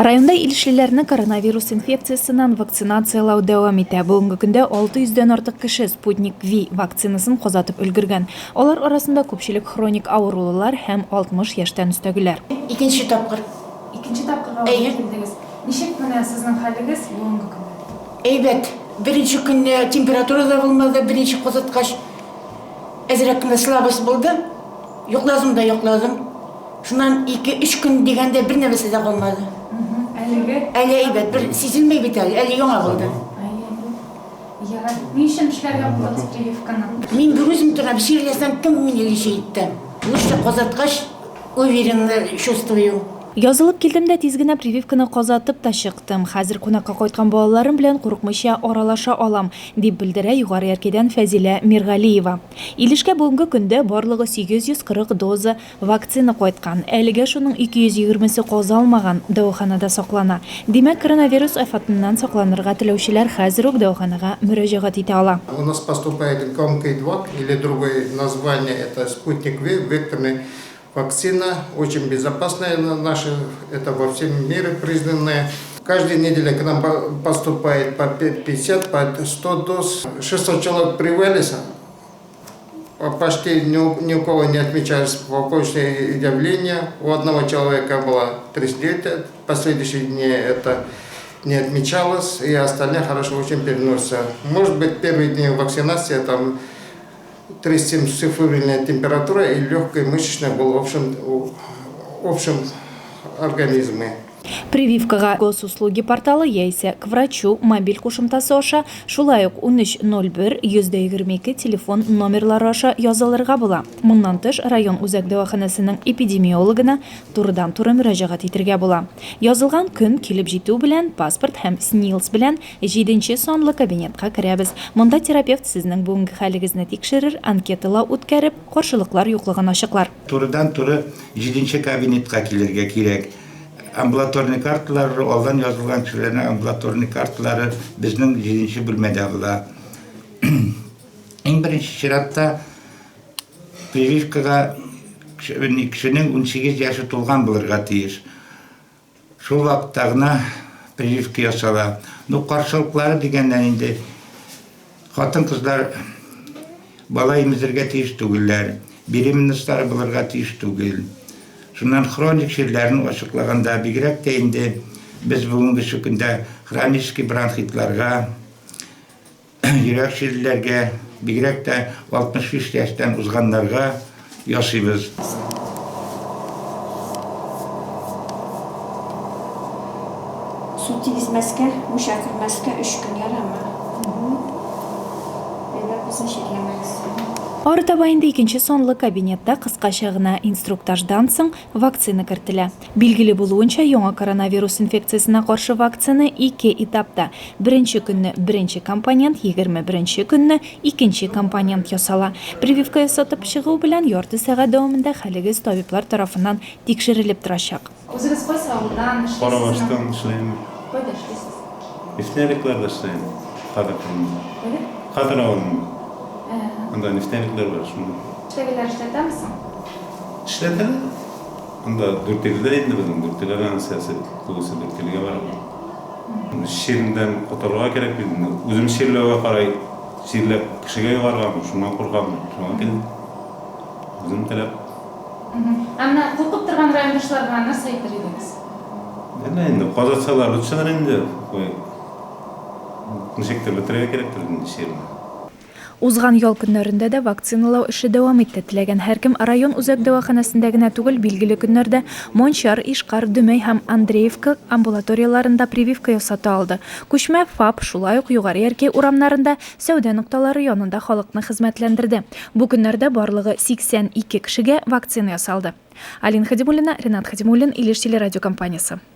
Районда илешлеләрне коронавирус инфекциясынан вакцинациялау дәвам итә. Бүгенге көндә 600-дән артык кеше Спутник V вакцинасын козатып өлгергән. Алар арасында күпчелек хроник авырулылар һәм 60 яшьтән өстәгеләр. Икенче тапкыр. Икенче тапкырга килдегез. Ничек менә сезнең хәлегез бүгенге көндә? Әйбәт. Беренче көнне температура да булмады, беренче козаткач әзрәк кенә слабость булды. Йоклазым да йоклазым. Шуннан 2-3 көн дигәндә бер нәрсә дә калмады. Әле әйбәт, бер сизелмәй бит әле яңа булды. Ни өчен эшләргә булдыгыз прививканы? Мин бер үзем торам, ширләсәм кем мине лечит? Лучше козаткач уверенно чувствую. Язылып килдем дә тиз генә прививканы казатып та чыктым. Хәзер кунакка кайткан балаларым белән курыкмыйча аралаша алам, дип белдерә югары яркәдән Фәзилә Миргалиева. Илешкә бүгенге көндә барлыгы 840 доза вакцина кайткан. Әлегә шуның 220-се казалмаган, дәваханада саклана. Димәк, коронавирус афатыннан сакланырга теләүчеләр хәзер үк дәваханага мөрәҗәгать итә ала. У нас поступает КМК-2 или другое название, это Спутник V, векторный. Вакцина очень безопасная наша, это во всем мире признанная. Каждую неделю к нам поступает по 50, по 100 доз. 600 человек привелись, почти ни у кого не отмечались побочные явления. У одного человека было 39, в последующие дни это не отмечалось, и остальные хорошо очень переносятся. Может быть, первые дни вакцинации там 37-цифровая температура и легкая мышечная была в общем организме. Прививкага госуслуги порталы яисә к врачу мобиль кушымтасы аша, шулай ук 1301-122 телефон номерлары аша язылырга була. Моннан тыш район үзәк дәваханәсенең эпидемиологына турыдан-туры мөрәҗәгать итәргә була. Язылган көн килеп җитү белән паспорт һәм СНИЛС белән 7-нче санлы кабинетка керәбез. Монда терапевт сезнең бүгенге хәлегезне тикшерер, анкеталау үткәреп, каршылыклар юклыгын ачыклар. Турыдан-туры 7-нче кабинетка килергә кирәк. Амбулаторный карталар, алдан язылган кешеләрнең амбулаторный карталары безнең 7-нче бүлмәдә була. Иң беренче чиратта прививкага кешенең 18 яшы тулган булырга тиеш. Шул вакытта гына прививка ясала. Каршылыклары дигәндән инде хатын-кызлар бала имезергә тиеш түгелләр, беременностьлар булырга тиеш түгел. Шуннан хроник ширләрен ачыклаганда бигрәк тә инде без бүгенге көндә хронический бронхитларга, йөрәк ширләргә, бигрәк тә 65 яшьтән узганнарга ясыйбыз. Су тигезмәскә, мушакырмаска 3 көн ярама. Безне ширләмәгез. Арытаба инде 2-нче санлы кабинетта кыскача гына инструктаждан соң вакцина кертелә. Билгеле булуынча, яңа коронавирус инфекциясына каршы вакцина 2 этапта. Беренче көнне беренче компонент, 21-нче көнне икенче компонент ясала. Прививка ясатып чыгу белән ярты сәгать дәвамында хәлегез табиблар тарафыннан тикшерелеп торачак. Үзегез кайсы авылдан эшлисез? Карабаштан эшләйм. Кайда эшлисез? Нефтяникларда эшләйм. Кадыр авылында. Анда нефтяниклар бар, шунда. Эшләгәннәр эшләтәмсең? Эшләтәләр. Анда дүртелдә инде безнең дүртелгән сәясәт кылысы дүртелгә бар. Шириндән котырга кирәк бит. Үзем ширләүгә карай, ширләп кешегә югарган, шуннан куркам. Шуңа килдем. Үзем теләп. Аны куркып торган райондашларга нәрсә әйтер идегез? Инде казатсалар үтсәләр инде. Ничектер бетерергә кирәктер инде ширне. Узган ял көннәрендә дә вакциналау эше дәвам итте. Теләгән һәркем район үзәк дәваханәсендә генә түгел, билгеле көннәрдә Мончар, Ишкар, Дөмәй һәм Андреевка амбулаторияларында прививка ясата алды. Күчмә ФАП, шулай ук югары яркәй урамнарында сәүдә нукталары янында халыкны хезмәтләндерде. Бу көннәрдә барлыгы 82 кешегә вакцина ясалды. Алин Хадимуллина, Ренат Хадимуллин, Илеш телерадиокомпаниясе.